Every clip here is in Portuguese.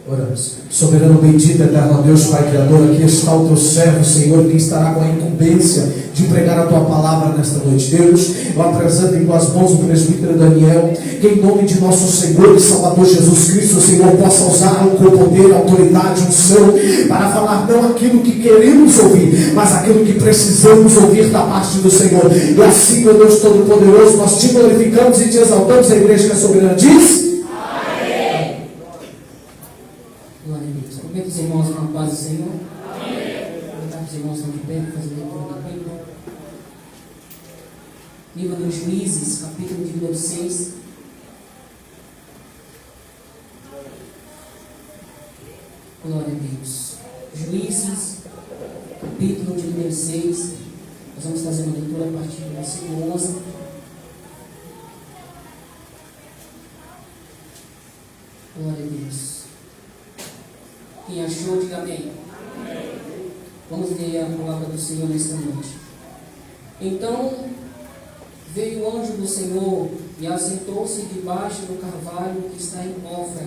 Oramos. Soberano bendito, eterno Deus, Pai Criador, aqui está o teu servo, Senhor, que estará com a incumbência de pregar a tua palavra nesta noite. Deus, eu apresento em tuas mãos o presbítero Daniel, que em nome de nosso Senhor e Salvador Jesus Cristo, o Senhor possa usá-lo com poder, autoridade, unção, para falar não aquilo que queremos ouvir, mas aquilo que precisamos ouvir da parte do Senhor. E assim, meu Deus Todo-Poderoso, nós te glorificamos e te exaltamos. A igreja que é soberana diz: Cumprimento os irmãos na paz do Senhor. Aproveitar que os irmãos estão de pé para fazer a leitura da Bíblia. Livro dos Juízes, capítulo de número 6. Glória a Deus. Juízes, capítulo de número 6. Nós vamos fazer uma leitura a partir do versículo 11. Glória a Deus. Quem achou, diga amém. Vamos ler a palavra do Senhor nesta noite. Então veio o anjo do Senhor e assentou-se debaixo do carvalho que está em Ofra,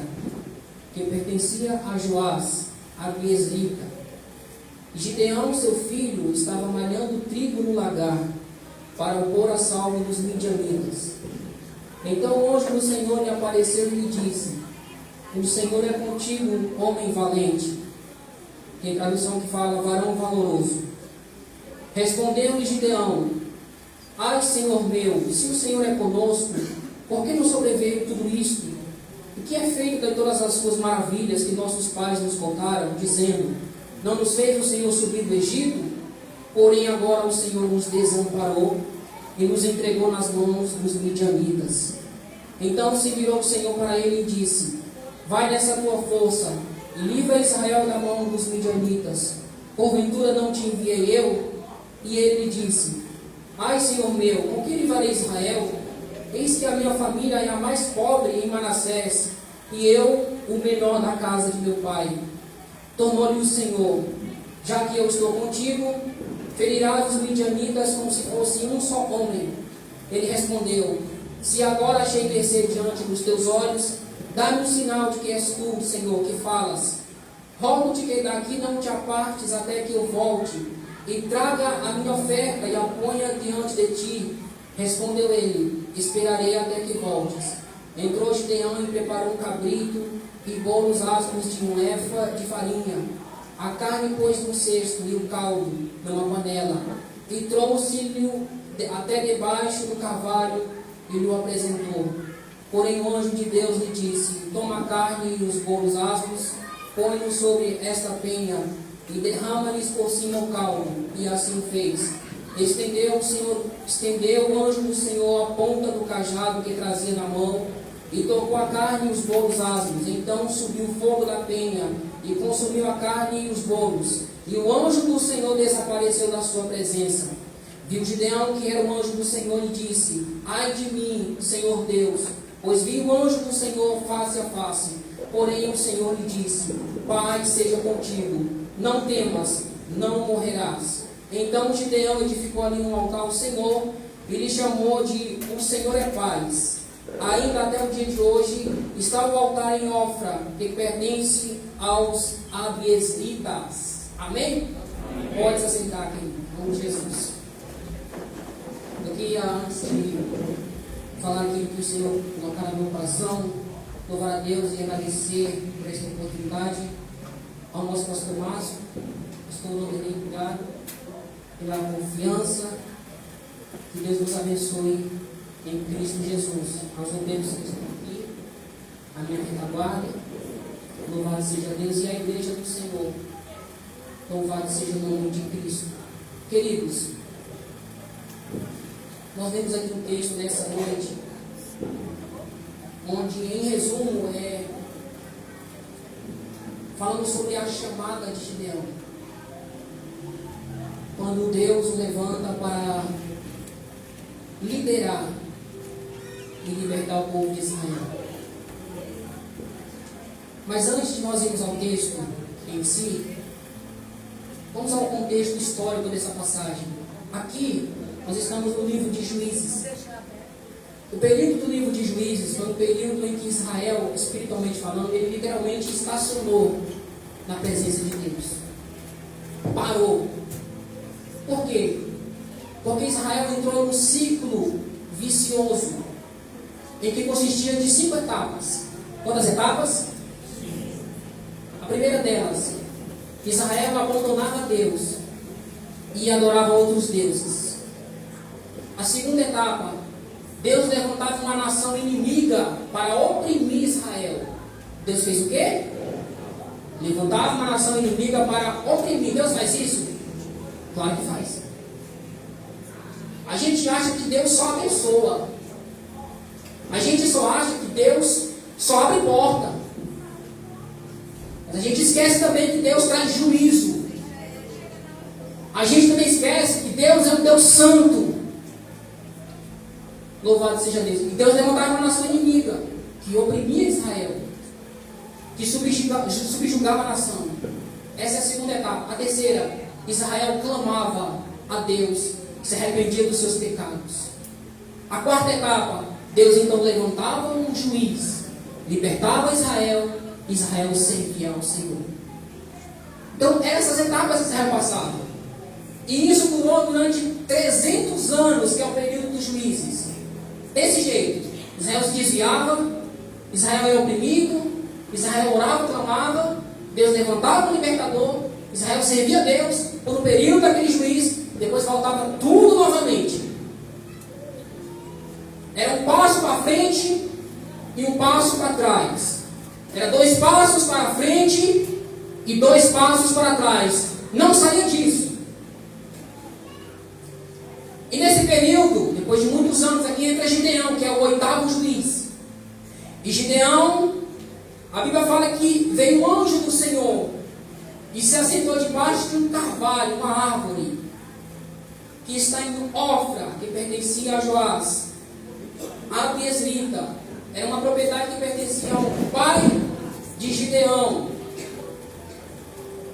que pertencia a Joás, a Biesrita. Gideão, seu filho, estava malhando trigo no lagar, para o pôr a salvo dos midianitas. Então o anjo do Senhor lhe apareceu e lhe disse: o Senhor é contigo, homem valente. Tem tradução que fala varão valoroso. Respondeu-lhe Gideão: ai, Senhor meu, se o Senhor é conosco, por que nos sobreveio tudo isto? O que é feito de todas as suas maravilhas que nossos pais nos contaram, dizendo: não nos fez o Senhor subir do Egito? Porém agora o Senhor nos desamparou e nos entregou nas mãos dos midianitas. Então se virou o Senhor para ele e disse: vai nessa tua força e livra Israel da mão dos midianitas. Porventura não te enviei eu? E ele lhe disse: ai, Senhor meu, com que livrarei Israel? Eis que a minha família é a mais pobre em Manassés, e eu o menor da casa de meu pai. Tornou-lhe o Senhor: já que eu estou contigo, ferirás os midianitas como se fosse um só homem. Ele respondeu: se agora achei mercê diante dos teus olhos, dá-me um sinal de que és tu, Senhor, que falas. Rogo-te que daqui não te apartes até que eu volte, e traga a minha oferta e a ponha diante de ti. Respondeu ele: esperarei até que voltes. Entrou Gideão e preparou um cabrito e bolos asmos de um efa de farinha. A carne pôs no cesto e o caldo numa panela, e trouxe-lhe até debaixo do carvalho e lhe apresentou. Porém o anjo de Deus lhe disse: toma a carne e os bolos asmos, põe-nos sobre esta penha e derrama-lhes por cima o caldo. E assim fez. Estendeu o anjo do Senhor a ponta do cajado que trazia na mão e tocou a carne e os bolos asmos. Então subiu o fogo da penha e consumiu a carne e os bolos. E o anjo do Senhor desapareceu da sua presença. Viu Gideão que era o anjo do Senhor e disse: ai de mim, Senhor Deus, pois vi o anjo do Senhor face a face. Porém o Senhor lhe disse: paz seja contigo, não temas, não morrerás. Então Gideão edificou ali um altar ao Senhor e lhe chamou de o Senhor é paz. Ainda até o dia de hoje está o altar em Ofra, que pertence aos Abiesritas. Amém? Pode se assentar aqui, em nome de Jesus. Eu queria, antes de falar aquilo que o Senhor colocar no meu coração, louvar a Deus e agradecer por esta oportunidade ao nosso pastor Márcio, pastor Lodenei, obrigado pela confiança. Que Deus nos abençoe em Cristo Jesus. Aos obreiros que estão aqui, a minha retaguarda, louvado seja Deus e a igreja do Senhor. Louvado seja o nome de Cristo. Queridos, nós vemos aqui um texto nessa noite, onde, em resumo, falamos sobre a chamada de Gideão. Quando Deus o levanta para liderar e libertar o povo de Israel. Mas antes de nós irmos ao texto em si, vamos ao contexto histórico dessa passagem. Aqui, nós estamos no livro de Juízes. O período do livro de Juízes foi um período em que Israel, espiritualmente falando, ele literalmente estacionou na presença de Deus. Parou. Por quê? Porque Israel entrou num ciclo vicioso, em que consistia de 5 etapas. Quantas etapas? A primeira delas, Israel abandonava Deus e adorava outros deuses. A segunda etapa, Deus levantava uma nação inimiga para oprimir Israel. Deus fez o quê? Levantava uma nação inimiga para oprimir. Deus faz isso? Claro que faz. A gente acha que Deus só abençoa. A gente só acha que Deus só abre porta. Mas a gente esquece também que Deus traz juízo. A gente também esquece que Deus é um Deus santo. Louvado seja Deus. E Deus levantava uma nação inimiga que oprimia Israel, que subjugava a nação. Essa é a segunda etapa. A terceira, Israel clamava a Deus, se arrependia dos seus pecados. A quarta etapa, Deus então levantava um juiz, libertava Israel, Israel servia ao Senhor. Então, essas etapas Israel passava. E isso durou durante 300 anos, que é o período dos juízes. Desse jeito, Israel se desviava, Israel era oprimido, Israel orava, clamava, Deus levantava um libertador, Israel servia a Deus por um período daquele juiz, depois voltava tudo novamente. Era um passo para frente e um passo para trás. Era 2 passos para frente e 2 passos para trás. Não saía disso. E nesse período, depois de muitos anos aqui, entra Gideão, que é o 8º juiz. E Gideão, a Bíblia fala que veio um anjo do Senhor e se assentou debaixo de um carvalho, uma árvore, que está em Ofra, que pertencia a Joás, Abiesrita. Era uma propriedade que pertencia ao pai de Gideão.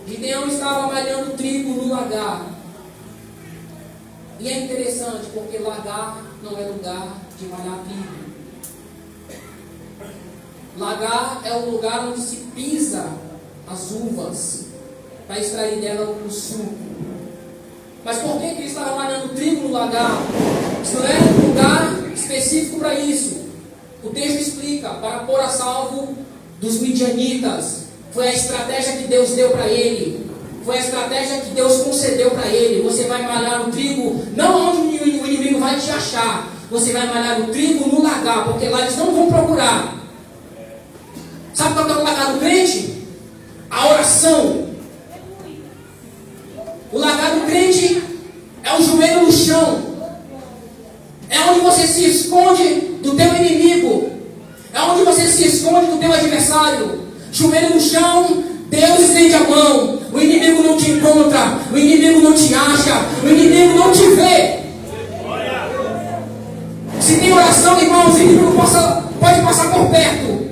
Gideão estava malhando trigo no lagar. E é interessante, porque lagar não é lugar de malhar trigo. Lagar é o lugar onde se pisa as uvas para extrair dela o suco. Mas por que ele estava malhando trigo no lagar? Isso não era um lugar específico para isso. O texto explica, para pôr a salvo dos midianitas. Foi a estratégia que Deus deu para ele. Foi a estratégia que Deus concedeu para ele. Você vai malhar o trigo, não onde o inimigo vai te achar. Você vai malhar o trigo no lagar, porque lá eles não vão procurar. Sabe qual é o lagar do crente? A oração. O lagar do crente é o joelho no chão. É onde você se esconde do teu inimigo. É onde você se esconde do teu adversário. Joelho no chão, Deus estende a mão. O inimigo não te encontra. O inimigo não te acha. O inimigo não te vê. Se tem oração, irmãos, o inimigo pode passar por perto,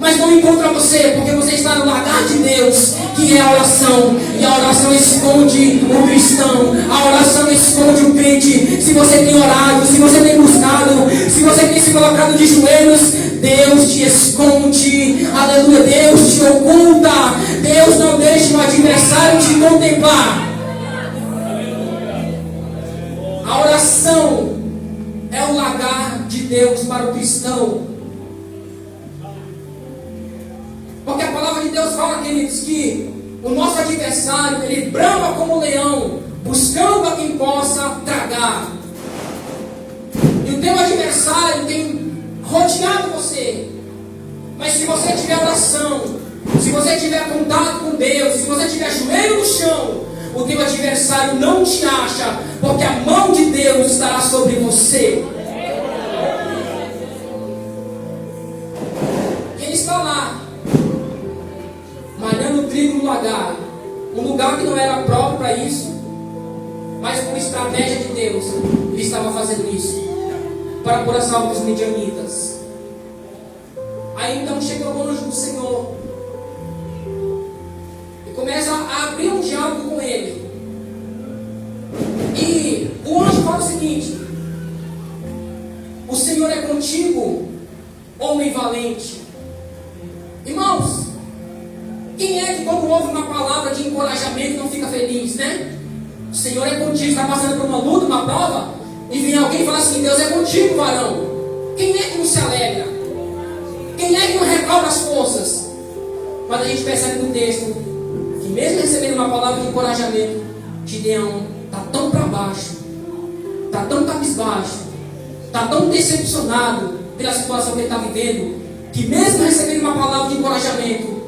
mas não encontra você, porque você está no lagar de Deus, que é a oração. E a oração esconde o cristão. A oração esconde o crente. Se você tem orado, se você tem buscado, se você tem se colocado de joelhos, Deus te esconde. Aleluia. Deus te oculta. Deus não deixa o adversário te contemplar. A oração é o lagar de Deus para o cristão. Porque a palavra de Deus fala, queridos, que o nosso adversário, ele brama como um leão, buscando a quem possa tragar. E o teu adversário tem rodeado você. Mas se você tiver oração, se você tiver contato com Deus, se você tiver joelho no chão, o teu adversário não te acha, porque a mão de Deus estará sobre você. E ele está lá, malhando trigo no lagar, um lugar que não era próprio para isso, mas por estratégia de Deus, ele estava fazendo isso, para pôr a salvo dos midianitas. Aí então chega o anjo do Senhor, e começa a abrir um diálogo com ele, e o anjo fala o seguinte: o Senhor é contigo. ouve uma palavra de encorajamento e não fica feliz, né? O Senhor é contigo, está passando por uma luta, uma prova, e vem alguém e fala assim: Deus é contigo, varão. Quem é que não se alegra? Quem é que não recobra as forças? Mas a gente percebe no texto que mesmo recebendo uma palavra de encorajamento, Gideão está tão para baixo, está tão cabisbaixo, está tão decepcionado pela situação que ele está vivendo, que mesmo recebendo uma palavra de encorajamento,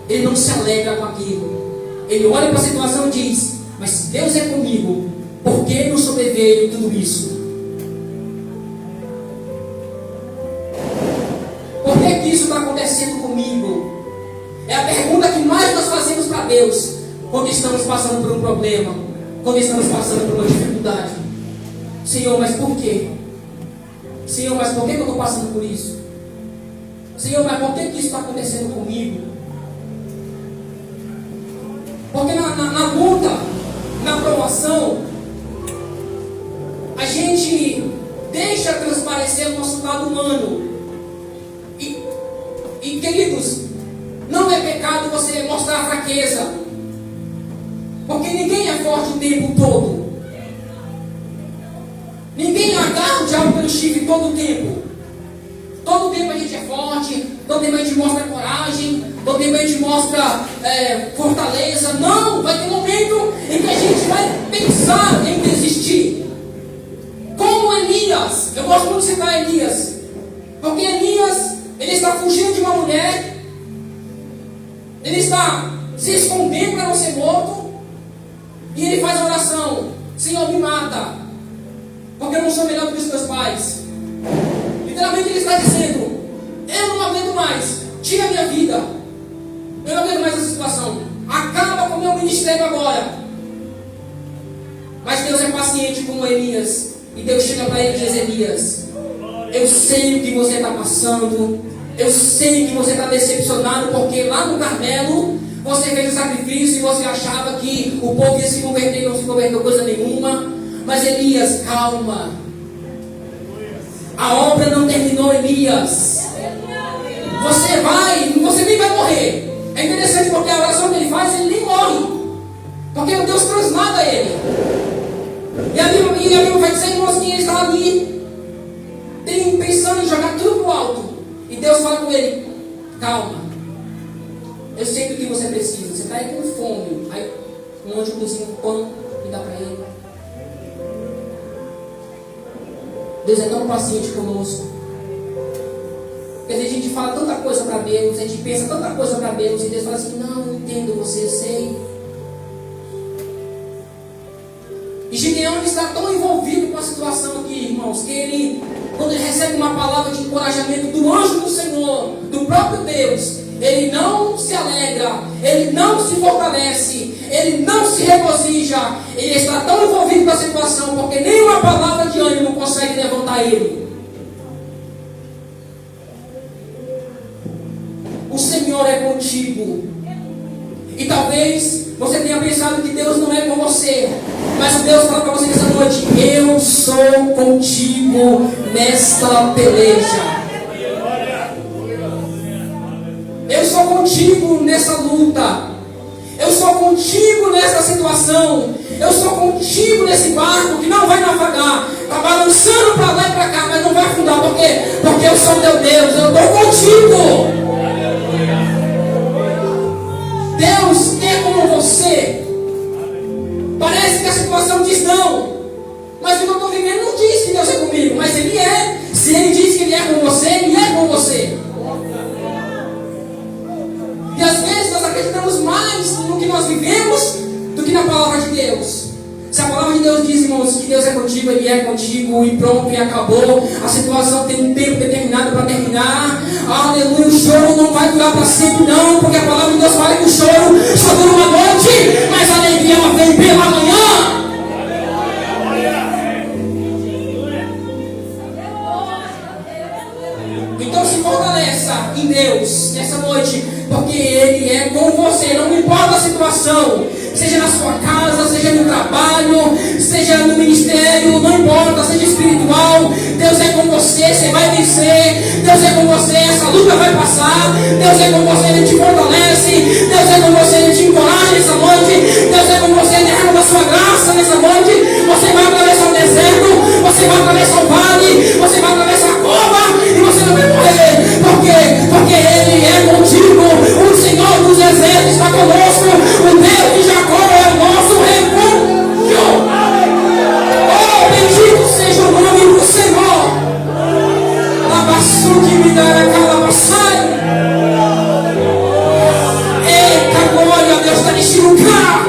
ele não se alegra com aquilo. Ele olha para a situação e diz: mas se Deus é comigo, por que não sobreveio tudo isso? Por que isso está acontecendo comigo? É a pergunta que mais nós fazemos para Deus quando estamos passando por um problema, quando estamos passando por uma dificuldade. Senhor, mas por quê? Senhor, mas por que eu estou passando por isso? Senhor, mas por que isso está acontecendo comigo? Porque na luta, na provação, a gente deixa transparecer o nosso lado humano. E queridos, não é pecado você mostrar a fraqueza, porque ninguém é forte o tempo todo. Ninguém agarra o diabo pelo chifre todo o tempo. Todo o tempo a gente é forte, todo tempo a gente mostra coragem, todo tempo a gente mostra fortaleza. Não, vai ter um momento em que a gente vai pensar em desistir. Como Elias, eu gosto muito de citar Elias, porque Elias, ele está fugindo de uma mulher, ele está se escondendo para não ser morto, e ele faz a oração: Senhor, me mata, porque eu não sou melhor do que os meus pais. Literalmente ele está dizendo: eu não aguento mais, tira a minha vida, eu não aguento mais essa situação, acaba com o meu ministério agora. Mas Deus é paciente como Elias, e Deus chega para ele e diz: Elias, eu sei o que você está passando, eu sei que você está decepcionado, porque lá no Carmelo você fez o sacrifício e você achava que o povo ia se converter, não se converteu coisa nenhuma. Mas Elias, calma, a obra não terminou, Elias. Você nem vai morrer. É interessante porque a oração que ele faz, ele nem morre, porque Deus transmada ele. E a Bíblia vai dizer, irmãos, que ele está ali pensando em jogar tudo para o alto. E Deus fala com ele: calma, eu sei do que você precisa. Você está aí com fome. Aí um anjo cozinha um pão e dá para ele. Deus é tão paciente conosco. Porque a gente fala tanta coisa para Deus, a gente pensa tanta coisa para Deus, e Deus fala assim: não entendo você, sei. E Gideão está tão envolvido com a situação aqui, irmãos, que ele, quando ele recebe uma palavra de encorajamento do anjo do Senhor, do próprio Deus, ele não se alegra, ele não se fortalece, ele não se regozija. Ele está tão envolvido com a situação, porque nenhuma palavra de ânimo consegue levantar ele. O Senhor é contigo. E talvez você tenha pensado que Deus não é com você, mas Deus fala para você nessa noite: eu sou contigo nesta peleja. Eu sou contigo nessa luta. Eu sou contigo nessa situação. Eu sou contigo nesse barco que não vai naufragar. Está balançando para lá e para cá, mas não vai afundar. Por quê? Porque eu sou teu Deus. Eu estou contigo. Deus é como você. Parece que a situação diz não, mas o que eu estou vivendo não diz que Deus é comigo. Mas Ele é. Se Ele diz que Ele é com você, Ele é com você. E às vezes nós acreditamos mais no que nós vivemos do que na palavra de Deus. Se a palavra de Deus diz, irmãos, que Deus é contigo, Ele é contigo, e pronto, e acabou. A situação tem um tempo determinado para terminar. Aleluia, o choro não vai durar para sempre não, porque a palavra de Deus fala que o choro só dura uma noite, mas a alegria ela vem pela manhã. Então se fortaleça em Deus nessa noite, porque Ele é com você, não importa a situação, seja na sua casa, seja no trabalho, seja no ministério, não importa, seja espiritual. Deus é com você, você vai vencer. Deus é com você, essa luta vai passar. Deus é com você, Ele te fortalece. Deus é com você, Ele te encoraja. neste lugar.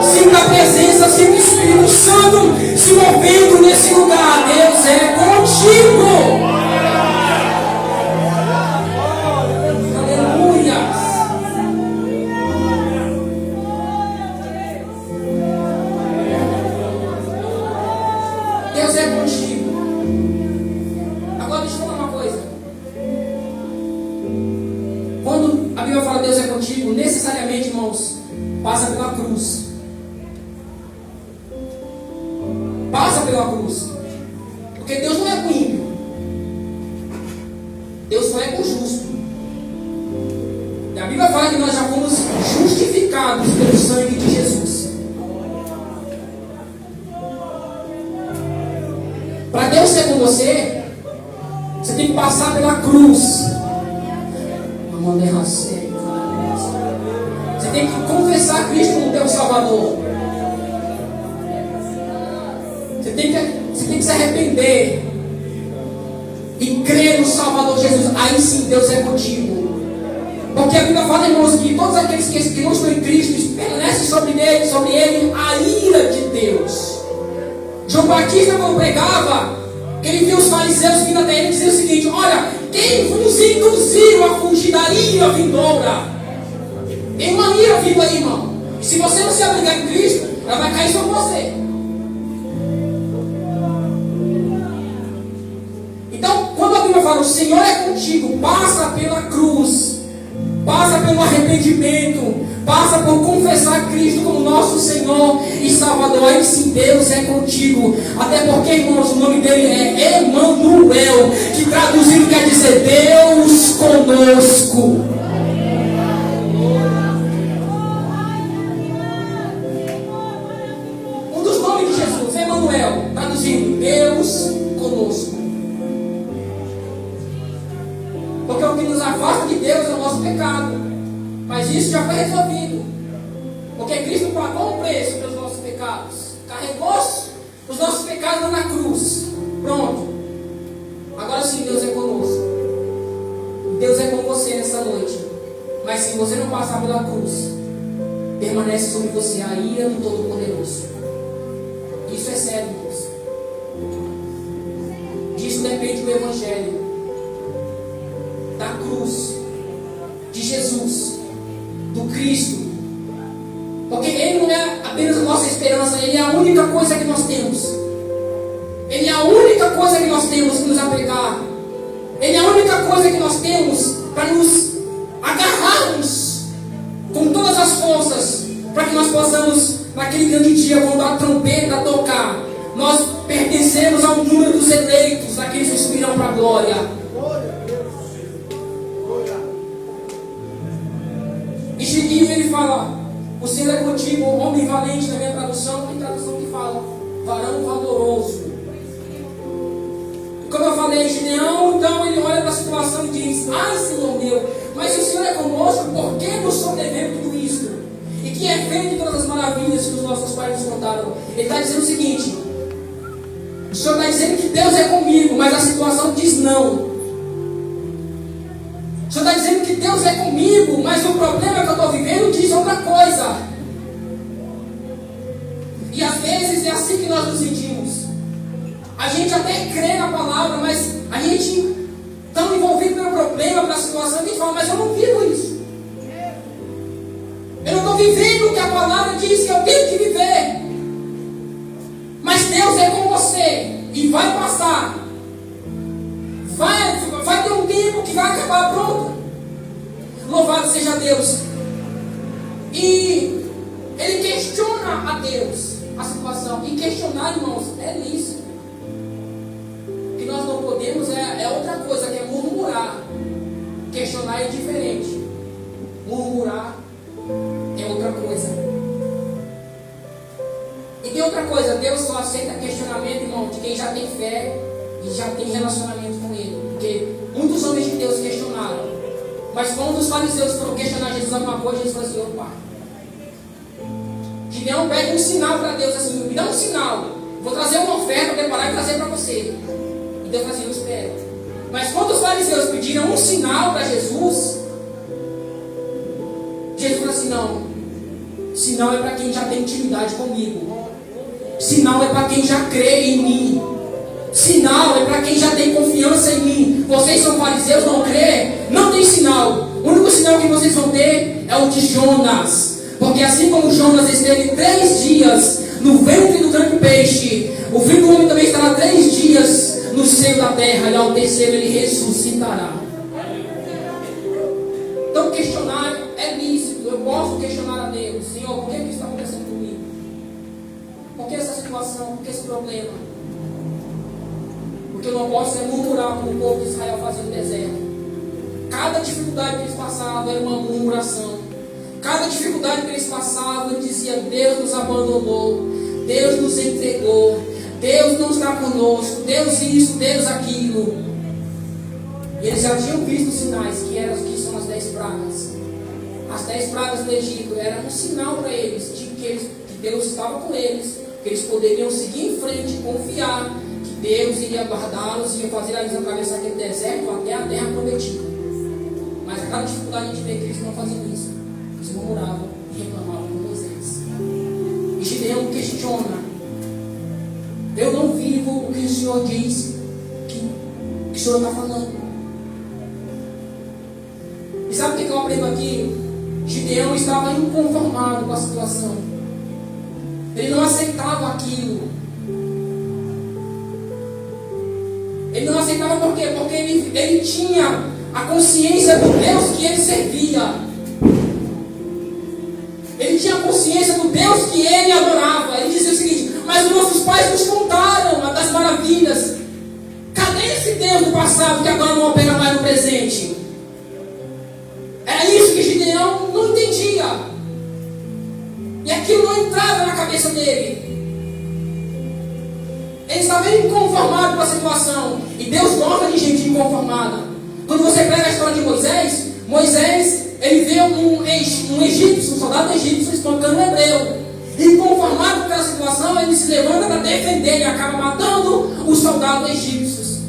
Sinta a presença, sinta o Espírito Santo se movendo nesse lugar. Deus é contigo. Deus é contigo. Agora deixa eu falar uma coisa. Quando a Bíblia fala Deus é contigo, necessariamente, irmãos, passa pela cruz. Passa pela cruz. Porque Deus não é com ímpio. Deus só é com justo. E a Bíblia fala que nós já fomos justificados pelo sangue de Jesus. Para Deus ser com você, você tem que passar pela cruz. Você tem que confessar Cristo como teu Salvador. Você tem que se arrepender e crer no Salvador Jesus. Aí sim Deus é contigo. Porque a Bíblia fala, irmãos, que todos aqueles que não estão em Cristo permanecem sobre ele a ira de Deus. João Batista, quando pregava, ele viu os fariseus vindo até ele e dizia o seguinte: olha, quem vos induziu a fugir da ira vindoura? Tem uma ira vindo aí, irmão. E se você não se abrigar em Cristo, ela vai cair sobre você. Então, quando a Bíblia fala, o Senhor é contigo, passa pela cruz, passa pelo arrependimento, passa por confessar Cristo como nosso Senhor e Salvador. Aí sim Deus é contigo. Até porque, irmãos, o nome dele é Emanuel, que traduzido quer dizer Deus conosco. Um dos nomes de Jesus, Emanuel, traduzido Deus conosco. Porque o que nos afasta de Deus é o nosso pecado. Mas isso já foi resolvido. Porque Cristo pagou o preço pelos nossos pecados. Carregou os nossos pecados na cruz. Pronto. Agora sim, Deus é conosco. Deus é com você nessa noite. Mas se você não passar pela cruz, permanece sobre você a ira do Todo-Poderoso. Isso é sério, irmãos. Disso depende do Evangelho. Da cruz. De Jesus. Do Cristo. Porque Ele não é apenas a nossa esperança, Ele é a única coisa que nós temos. Ele é a única coisa que nós temos que nos apegar. Ele é a única coisa que nós temos para nos agarrarmos com todas as forças, para que nós possamos, naquele grande dia, quando a trompeta tocar, nós pertencemos ao número dos eleitos, daqueles que subirão para a glória. E ele fala: o Senhor é contigo, homem valente. Na minha tradução, tem tradução que fala varão valoroso. E como eu falei, Gideão, então ele olha para a situação e diz: ai, Senhor meu, mas se o Senhor é conosco, por que nos sobreviveu tudo isso? E que é feito todas as maravilhas que os nossos pais nos contaram. Ele está dizendo o seguinte: o Senhor está dizendo que Deus é comigo, mas a situação diz não. O Senhor está dizendo que Deus é comigo, mas o problema que eu estou vivendo diz outra coisa. E às vezes é assim que nós nos sentimos. A gente até crê na palavra, mas a gente está envolvido pelo problema, pela situação, e a gente fala: mas eu não vivo isso. Eu não estou vivendo o que a palavra diz que eu tenho que viver. Mas Deus é com você e vai passar. Vai ter um tempo que vai acabar, pronto. Louvado seja Deus. E ele questiona a Deus a situação. E questionar, irmãos, é lícito. O que nós não podemos é outra coisa, que é murmurar. Questionar é diferente. Murmurar é outra coisa. E tem outra coisa: Deus só aceita questionamento, irmão, de quem já tem fé e já tem relacionamento com Ele. Porque muitos homens de Deus questionaram. Mas quando os fariseus foram questionar Jesus alguma coisa, Jesus falou assim: opa. Gideão pede um sinal para Deus, assim: me dá um sinal. Vou trazer uma oferta, preparar e trazer para você. E Deus falou assim: eu espero. Mas quando os fariseus pediram um sinal para Jesus assim, não. Sinal é para quem já tem intimidade comigo. Sinal é para quem já crê em mim. Sinal é para quem já tem confiança em mim. Vocês são fariseus, não crê? Não tem sinal. O único sinal que vocês vão ter é o de Jonas. Porque assim como Jonas esteve 3 dias no ventre do grande peixe, o Filho do Homem também estará 3 dias no seio da terra, e ao terceiro ele ressuscitará. Então questionar é lícito. Eu posso questionar a Deus. Senhor, por que isso está acontecendo comigo? Por que essa situação? Por que esse problema? Porque eu não posso murmurar como o povo de Israel fazia no deserto. Cada dificuldade que eles passavam era uma murmuração. Cada dificuldade que eles passavam, ele dizia: Deus nos abandonou, Deus nos entregou, Deus não está conosco, Deus isso, Deus aquilo. E eles já tinham visto os sinais, que são as 10 pragas. As 10 pragas do Egito eram um sinal para eles, de que Deus estava com eles, que eles poderiam seguir em frente, confiar que Deus iria guardá-los, ia fazer eles atravessar aquele deserto até a terra prometida. Mas a cada dificuldade a gente vê que eles não faziam isso. Eles murmuravam e reclamavam com Moisés. E Gideão questiona: eu não vivo o que o Senhor diz que o Senhor está falando. E sabe o que eu aprendo aqui? Gideão estava inconformado com a situação. Ele não aceitava aquilo. Ele não aceitava por quê? Porque ele tinha a consciência do Deus que ele servia. Ele tinha a consciência do Deus que ele adorava. Ele dizia o seguinte: mas os nossos pais nos contaram das maravilhas. Cadê esse Deus do passado que agora não opera mais no presente? Era isso que Gideão não entendia. E aquilo não entrava na cabeça dele. Ele estava inconformado com a situação. E Deus gosta de gente inconformada. Quando você pega a história de Moisés, ele vê um egípcio, um soldado egípcio espancando um hebreu. E conformado com aquela situação, ele se levanta para defender e acaba matando os soldados egípcios.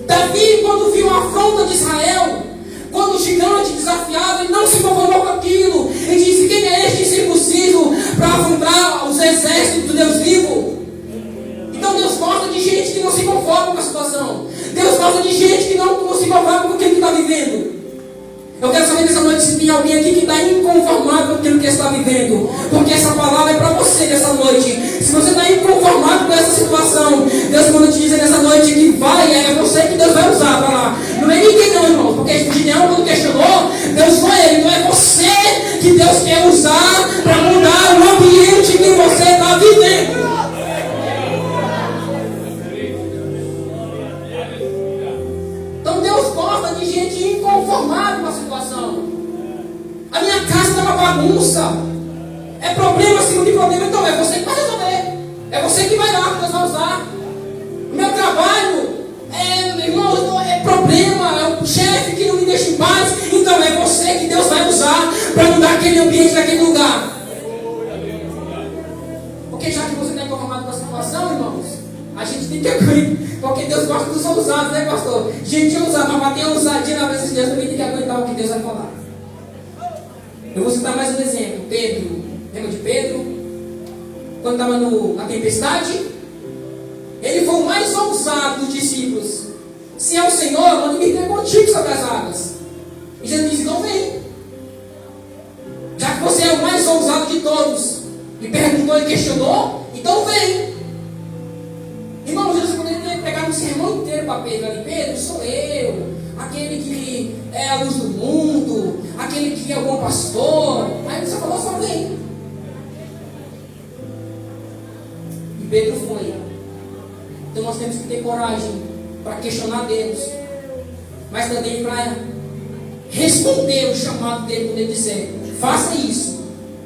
Davi, quando viu a afronta de Israel, quando o gigante desafiado, ele não se conformou com aquilo. Ele disse: quem é este incircunciso para afrontar os exércitos do Deus vivo? Então Deus gosta de gente que não se conforma com a situação. Deus gosta de gente que não se conforma com aquilo que está vivendo. Eu quero saber nessa noite se tem alguém aqui que está inconformado com aquilo que está vivendo. Porque essa palavra é para você nessa noite. Se você está inconformado com essa situação, Deus manda te dizer nessa noite que é você que Deus vai usar para lá. Não é ninguém não, irmão. Porque Gideão, quando questionou, Deus foi ele. Então é você que Deus quer usar para mudar o ambiente que você está vivendo. Então Deus gosta de gente inconformada com a situação. A minha casa está uma bagunça. É problema acima de problema. Então é você que vai resolver. É você que vai lá, que Deus vai usar. O meu trabalho é problema. É o chefe que não me deixa em paz. Então é você que Deus vai usar para mudar aquele ambiente daquele lugar. Porque já que você está inconformado com a situação, irmãos, a gente tem que aguentar. Porque Deus gosta dos ousados, né, pastor? Gente ousada, mas bater ousadia na presença de Deus também tem que aguentar o que Deus vai falar. Eu vou citar mais um exemplo. Pedro, lembra de Pedro? Quando estava na tempestade, ele foi o mais ousado dos discípulos. Se é o Senhor, manda me ter contigo sobre as águas. E Jesus disse: não vem. Já que você é o mais ousado de todos, e perguntou e questionou, então vem. Irmãos, Jesus poderia ter pegado um sermão inteiro para Pedro ali. Pedro, sou eu, aquele que é a luz do mundo, aquele que é o bom pastor. Aí você falou: só vem. E Pedro foi. Então nós temos que ter coragem para questionar Deus, mas também para responder o chamado dele quando ele disser: faça isso,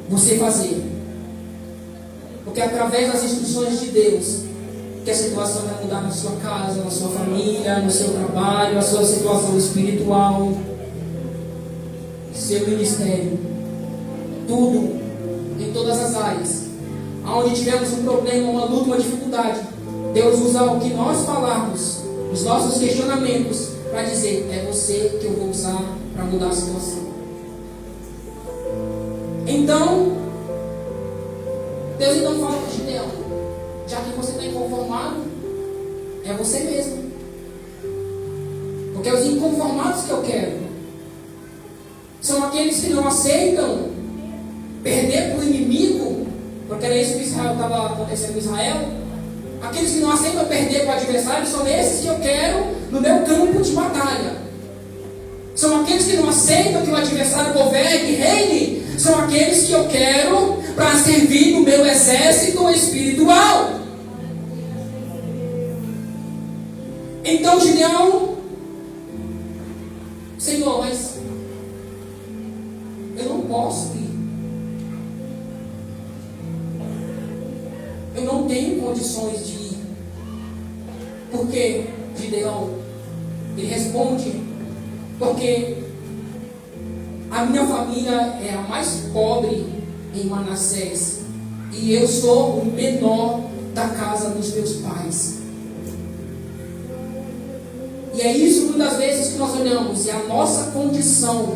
você fazer. Porque através das instruções de Deus que a situação vai mudar na sua casa, na sua família, no seu trabalho, na sua situação espiritual, seu ministério, tudo, em todas as áreas. Aonde tivermos um problema, uma luta, uma dificuldade, Deus usa o que nós falarmos, os nossos questionamentos, para dizer: é você que eu vou usar para mudar a situação. Então, Deus então fala para Gideão: já que você está inconformado, é você mesmo. Porque os inconformados que eu quero são aqueles que não aceitam perder para o inimigo, porque era isso que estava acontecendo em Israel. Aqueles que não aceitam perder para o adversário são esses que eu quero no meu campo de batalha. São aqueles que não aceitam que o adversário governe e reine. São aqueles que eu quero para servir no meu exército espiritual. Então Gideão: Senhor, mas eu não posso ir. Eu não tenho condições de ir. Porque Gideão, ele responde: porque a minha família é a mais pobre em Manassés, e eu sou o menor da casa dos meus pais. E é isso muitas vezes que nós olhamos, é a nossa condição.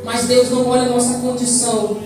Mas Deus não olha a nossa condição.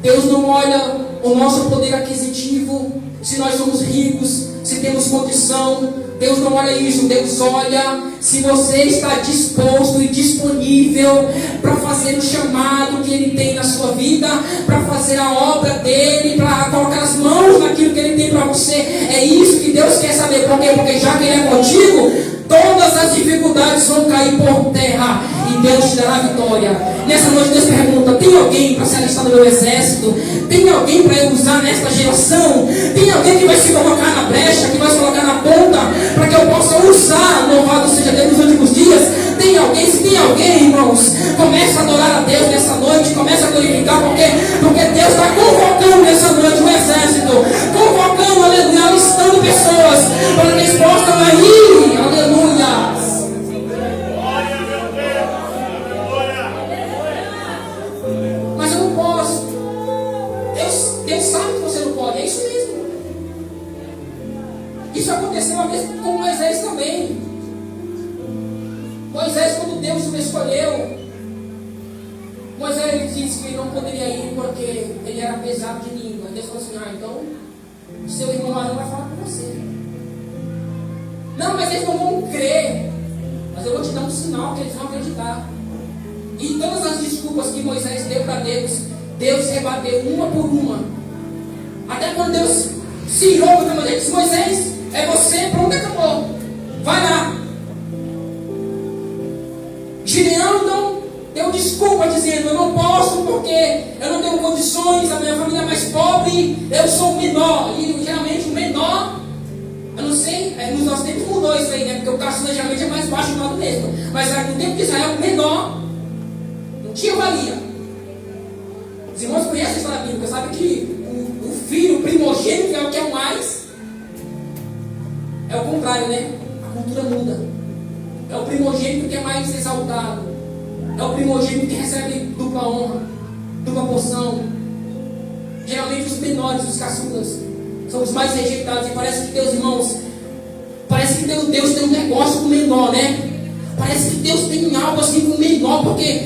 Deus não olha o nosso poder aquisitivo, se nós somos ricos, se temos condição. Deus não olha isso. Deus olha se você está disposto e disponível para fazer o chamado que Ele tem na sua vida, para fazer a obra dEle, para colocar as mãos naquilo que Ele tem para você. É isso que Deus quer saber. Por quê? Porque já que Ele é contigo, todas as dificuldades vão cair por terra e Deus te dará a vitória. Nessa noite Deus pergunta: tem alguém para se alistar no meu exército? Tem alguém para eu usar nesta geração? Tem alguém que vai se colocar na brecha, que vai se colocar na ponta, para que eu possa usar? Louvado seja Deus nos últimos dias. Tem alguém? Se tem alguém, irmãos, comece a adorar a Deus nessa noite, comece a glorificar, porque Deus está convocando nessa noite um exército, convocando, aleluia, alistando pessoas para que eles possam ir, aleluia. Mas eu não posso. Deus sabe que você não pode, é isso mesmo. Isso aconteceu uma vez com Moisés também. Moisés, quando Deus o escolheu, Moisés disse que ele não poderia ir porque ele era pesado de língua. Deus falou assim: então seu irmão Arão vai falar com você. Não, mas eles não vão crer. Mas eu vou te dar um sinal que eles vão acreditar. E todas as desculpas que Moisés deu para Deus, Deus rebateu uma por uma. Até quando Deus se irou contra Moisés, disse: Moisés, é você, pronto, acabou. Vai lá. Gideão não deu desculpa dizendo: eu não posso porque eu não tenho condições, a minha família é mais pobre, eu sou o menor. E geralmente o menor, eu não sei, nos nossos tempos mudou isso aí, né? Porque o caçula geralmente é mais baixo do lado mesmo. Mas no tempo de Israel, o menor não tinha valia. Os irmãos conhecem a história bíblica, sabem que o filho, o primogênito, é o que é o mais. É o contrário, né? A cultura muda. É o primogênito que é mais exaltado. É o primogênito que recebe dupla honra, dupla porção. Geralmente os menores, os caçulas, são os mais rejeitados. E parece que Deus, irmãos, parece que Deus tem um negócio com o menor, né? Parece que Deus tem algo assim com o menor, porque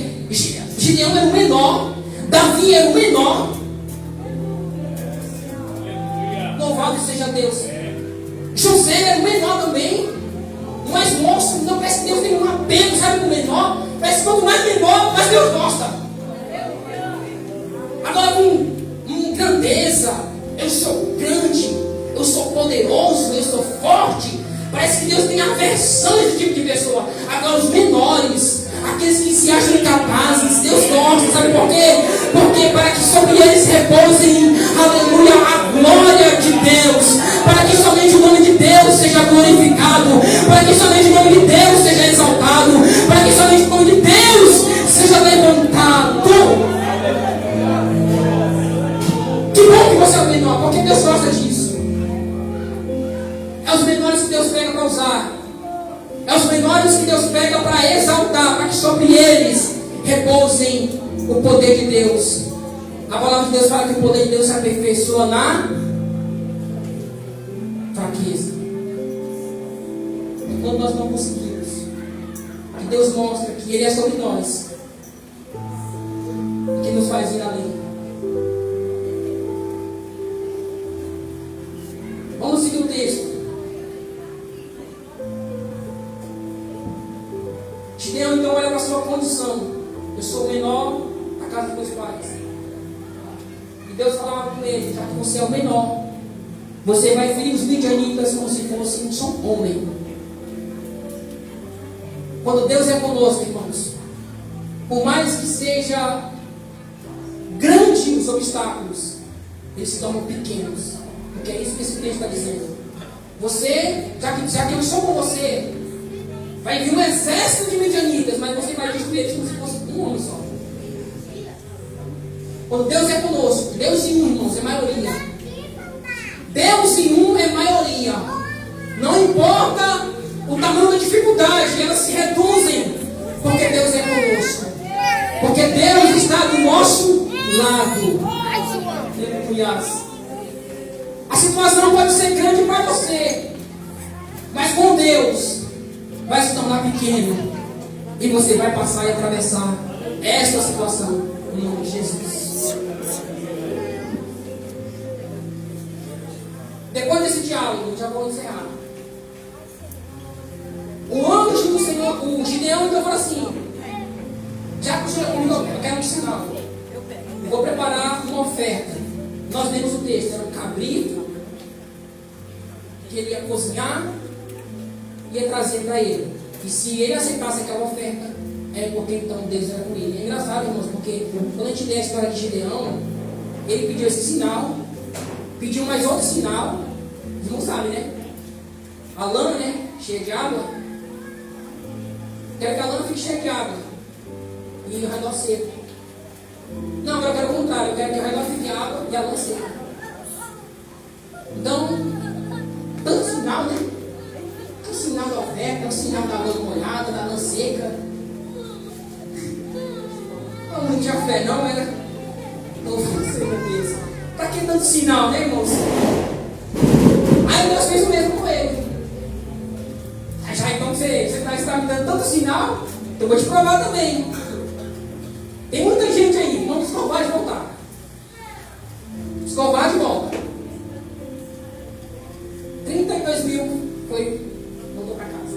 Gideão era o menor, Davi era o menor. Louvado seja Deus. José era o menor também. Mas moço, não parece que Deus tem um apego, sabe, com o menor. Parece que quanto mais menor, mais Deus gosta. Agora com grandeza, eu sou grande, eu sou poderoso, eu sou forte. Parece que Deus tem aversão a esse tipo de pessoa. Agora os menores, aqueles que se acham incapazes, Deus gosta, sabe por quê? Porque para que sobre eles repousem, aleluia, a glória de Deus, para que somente o nome de Deus seja glorificado, para que somente o nome de Deus seja exaltado, para que somente o nome de Deus seja levantado. Que bom que você é o menor, porque Deus gosta disso. É os menores que Deus pega para usar. É os menores que Deus pega para exaltar, para que sobre eles repousem o poder de Deus. A palavra de Deus fala que o poder de Deus se aperfeiçoa na fraqueza. E quando nós não conseguimos, que Deus mostra que Ele é sobre nós, que nos faz ir além. Vamos seguir o texto. Gideão então olha para a sua condição. Eu sou o menor da casa dos meus pais. E Deus falava com ele: já que você é o menor, você vai ferir os midianitas como se fosse um só homem. Quando Deus é conosco, irmãos, por mais que seja grandes os obstáculos, eles se tornam pequenos. Porque é isso que esse texto está dizendo. Você, já que eu sou com você, vai vir um exército de midianitas, mas você vai destruir eles como se fosse um homem só. Quando Deus é conosco, Deus em um, irmãos, é maioria. Deus em um é maioria. Não importa o tamanho da dificuldade, elas se reduzem, porque Deus é conosco. Porque Deus está do nosso lado. A situação pode ser grande para você, mas com Deus vai se tornar pequeno. E você vai passar e atravessar esta situação em nome de Jesus. Depois desse diálogo, já vou encerrar. O anjo do Senhor, o Gideão, então falou assim: já que o Senhor comigo, eu quero um sinal. Eu vou preparar uma oferta. Nós lemos o texto, era um cabrito que ele ia cozinhar e ia trazer para ele. E se ele aceitasse aquela oferta, é porque então Deus era com ele. É engraçado, irmãos, porque quando a gente lê a história de Gideão, ele pediu esse sinal, pediu mais outro sinal. Vocês não sabem, né? A lã, né? Cheia de água. Quero que a lã fique cheia de água e o redor seco. Não, eu quero o contrário. Eu quero que o redor fique água e a lã seca. Então, tanto sinal, né? O sinal da oferta, o sinal da lã molhada, da lã seca. Não tinha fé, não era? Não sei, meu Deus. Pra que tanto sinal, né, irmãos? Aí Deus fez o mesmo com ele. Já então você está me dando tanto sinal, eu vou te provar também. Tem muita gente aí, vamos os covardes voltar. Os covardes voltam. 32 mil voltou para casa.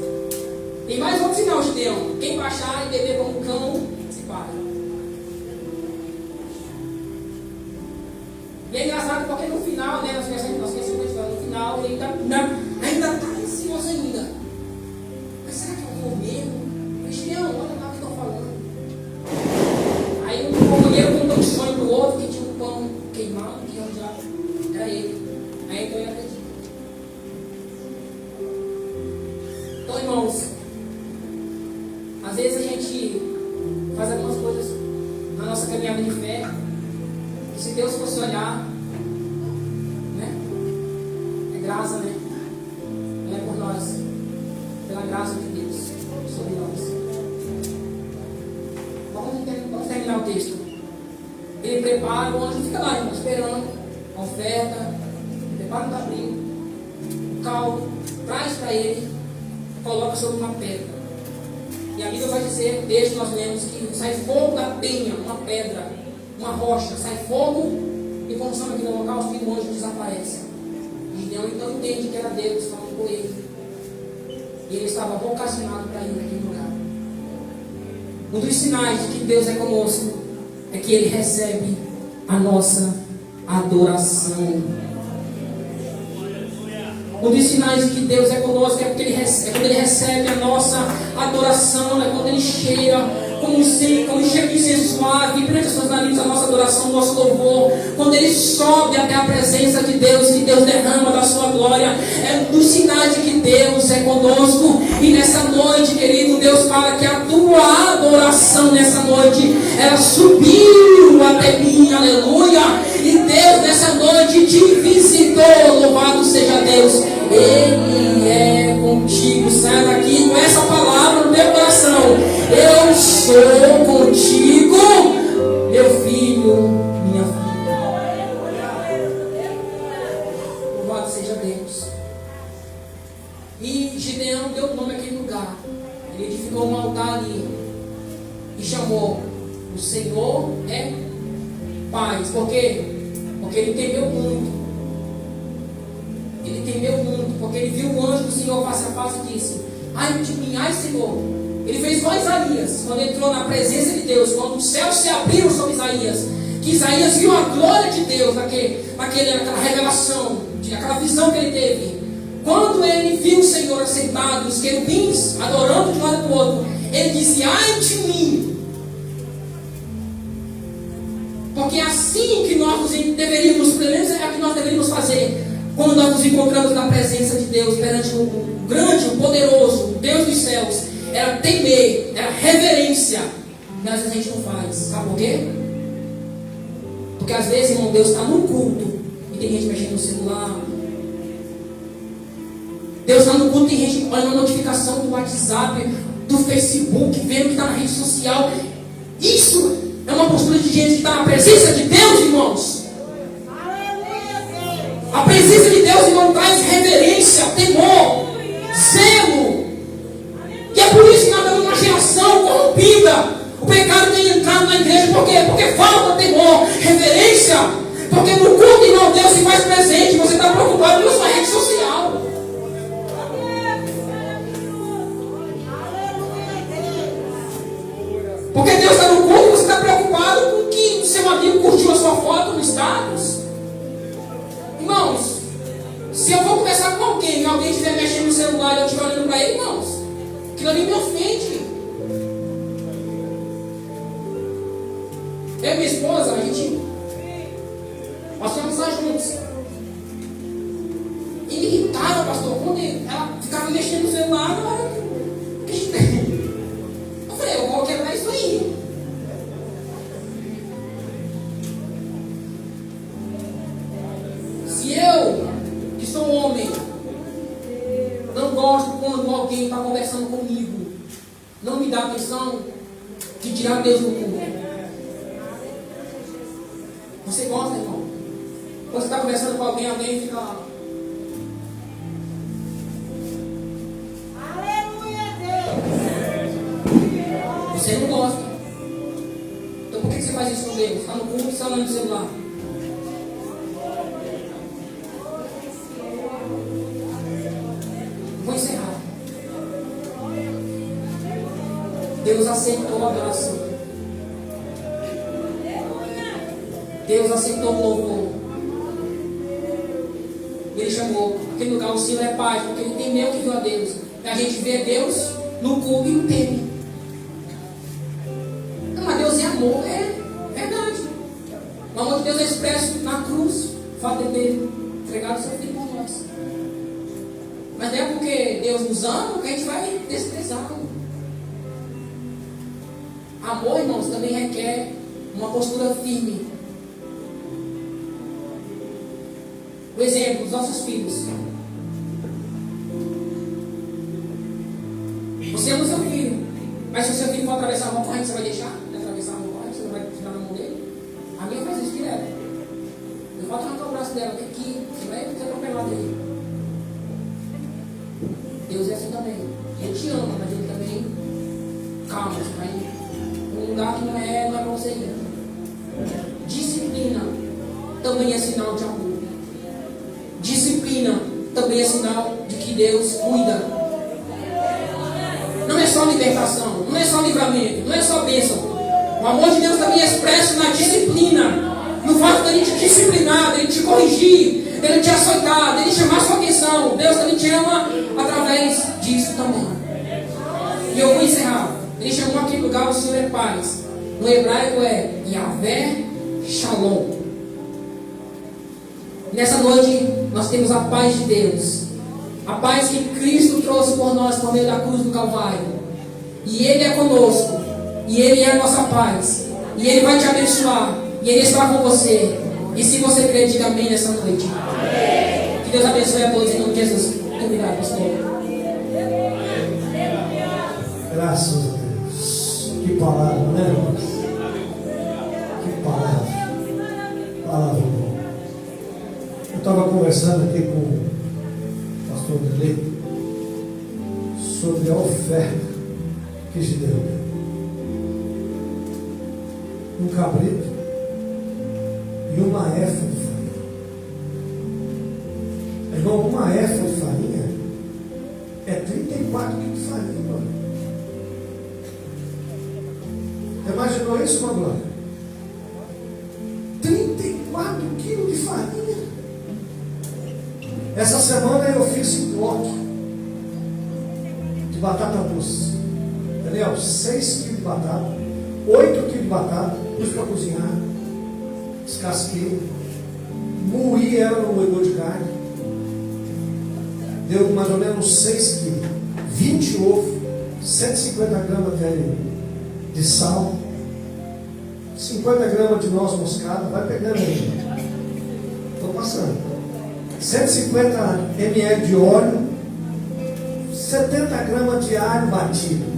Tem mais outro sinal, Gideão. Quem baixar e beber como cão, se para. E é engraçado porque no final, né, nós conhecemos no final, ele ainda está ansioso ainda. Mas será que eu vou mesmo? Mas Gideão, olha lá o que eu estou falando. Aí o companheiro contou um sonho para o outro que tinha um pão queimado, que era ele. Aí então ele acredita. Então, irmãos, às vezes a gente faz algumas coisas na nossa caminhada de fé, e se Deus fosse olhar, né? É graça, né? Não é por nós, pela graça de Deus sobre nós. Vamos terminar o texto. Ele prepara, o anjo fica lá, irmão, esperando a oferta, prepara o cabrito, o caldo, traz para ele, coloca sobre uma pedra. E a Bíblia vai dizer, no texto nós lemos que sai fogo da penha, uma pedra, uma rocha, sai fogo, e quando estamos aqui no local, o filho do anjo desaparece. Gideão então entende que era Deus falando com ele. E ele estava vocacionado para ir naquele lugar. Um dos sinais de que Deus é conosco é que Ele recebe a nossa adoração. Um dos sinais de que Deus é conosco é porque quando Ele recebe a nossa adoração, é quando Ele cheira como um cheiro de incenso suave, prende as suas narinas a nossa adoração, o nosso louvor. Quando Ele sobe até a presença de Deus, que Deus derrama da sua glória, é um dos sinais de que Deus é conosco. E nessa noite, querido, Deus fala que a tua adoração nessa noite, ela subiu até mim, aleluia. E Deus nessa noite te visitou, louvado seja Deus. Ele é contigo. Saia daqui com essa palavra no teu coração. Eu sou contigo, meu filho, minha filha. Louvado seja Deus. E Gideão deu nome àquele lugar. Ele edificou um altar ali e chamou: o Senhor é paz. Por quê? Porque ele temeu muito. Ele temeu muito, porque ele viu o anjo do Senhor face a face e disse: ai de mim, ai Senhor. Ele fez igual Isaías, quando entrou na presença de Deus, quando os céus se abriram sobre Isaías, que Isaías viu a glória de Deus, naquela revelação, aquela visão que ele teve. Quando ele viu o Senhor assentado, os querubins adorando de um lado para o outro, ele disse: ai de mim. Porque é assim que nós deveríamos, pelo menos é o que nós deveríamos fazer, quando nós nos encontramos na presença de Deus, perante o grande, o poderoso, o Deus dos céus. Era temer, era reverência. Mas às vezes a gente não faz. Sabe por quê? Porque às vezes, irmão, Deus está no culto e tem gente mexendo no celular. Deus está no culto e tem gente olhando a notificação do WhatsApp, do Facebook, vendo que está na rede social. Isso é uma postura de gente que está na presença de Deus, irmãos. A presença de Deus, irmão, traz reverência, temor, zelo. E é por isso que nós temos uma geração corrompida. O pecado tem entrado na igreja. Por quê? Porque falta temor, reverência. Porque no culto, irmão, Deus se faz presente. Você está preocupado com a sua rede social. Porque Deus está no culto e você está preocupado com que o seu amigo curtiu a sua foto no status. Irmãos, se eu vou conversar com alguém e alguém estiver mexendo no celular e eu estiver olhando para ele, irmãos, aquilo ali me ofende. Eu e minha esposa, nós fomos lá juntos. E me irritava, pastor, quando ela ficava mexendo no celular, na hora que eu falei, eu vou quebrar isso aí. Se eu, que sou homem, não gosto quando alguém está conversando comigo, não me dá atenção, de tirar Deus do culto. Você gosta, irmão? Quando você está conversando com alguém fica lá. Você não gosta. Então por que você faz isso com Deus? Está no culto e está olhando no celular. Vou encerrar. Deus aceitou a adoração. Deus aceitou o louvor. Ele chamou aquele lugar, o Senhor é paz, porque ele temeu que viu a Deus. E a gente vê Deus no culto e não teme. Mas Deus é amor, é verdade. O amor de Deus é expresso na cruz, o fato de ter entregado o seu filho por nós. Mas não é porque Deus nos ama que a gente vai desprezá-lo. Amor, irmãos, também requer uma postura firme. O exemplo dos nossos filhos. Você ama o seu filho, mas se o seu filho for atravessar uma corrente, você vai deixar ele atravessar uma corrente? Você não vai tirar na mão dele? A minha faz isso direto. Eu vou arrancar o braço dela aqui, você vai atropelar dele. Deus é assim também. Ele te ama, mas ele também, calma, você vai num lugar que não é para você ir. Disciplina também é sinal de amor. Disciplina também é sinal de que Deus cuida. Não é só libertação, não é só livramento, não é só bênção. O amor de Deus também é expresso na disciplina. No fato de Ele te disciplinar, de Ele te corrigir, de Ele te açoitar, de Ele chamar sua atenção. Deus também te ama através disso também. E eu vou encerrar. Ele chamou aquele lugar, o Senhor é paz. No hebraico é Yahvé Shalom. Nessa noite nós temos a paz de Deus. A paz que Cristo trouxe por nós por meio da cruz do Calvário. E Ele é conosco. E Ele é a nossa paz. E Ele vai te abençoar. E Ele está com você. E se você crer, diga amém nessa noite. Amém. Que Deus abençoe a todos em nome de Jesus. Muito obrigado, pastor. Graças a Deus. Que palavra, né, irmãos? Que palavra. Palavra boa. Eu estava conversando aqui com o pastor Delê sobre a oferta que Gideão deu. Um cabrito e uma éfa de farinha. Irmão, uma éfa de farinha é 34 quilos de farinha, mano. Imaginou isso, uma glória? 34 quilos de farinha. Essa semana eu fiz um bloco de batata doce. Daniel, 6 quilos de batata, 8 quilos de batata, pus para cozinhar, descasquei, moí ela no moedor de carne, deu mais ou menos 6 quilos, 20 ovos, 150 gramas de sal, 50 gramas de noz moscada, vai pegando aí, estou passando, 150 ml de óleo, 70 gramas de alho batido,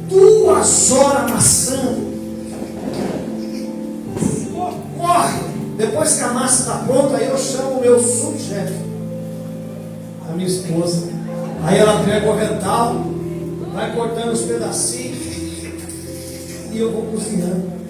2 horas amassando. Corre! Depois que a massa está pronta, aí eu chamo o meu subchefe, a minha esposa. Aí ela pega o avental, vai cortando os pedacinhos e eu vou cozinhando.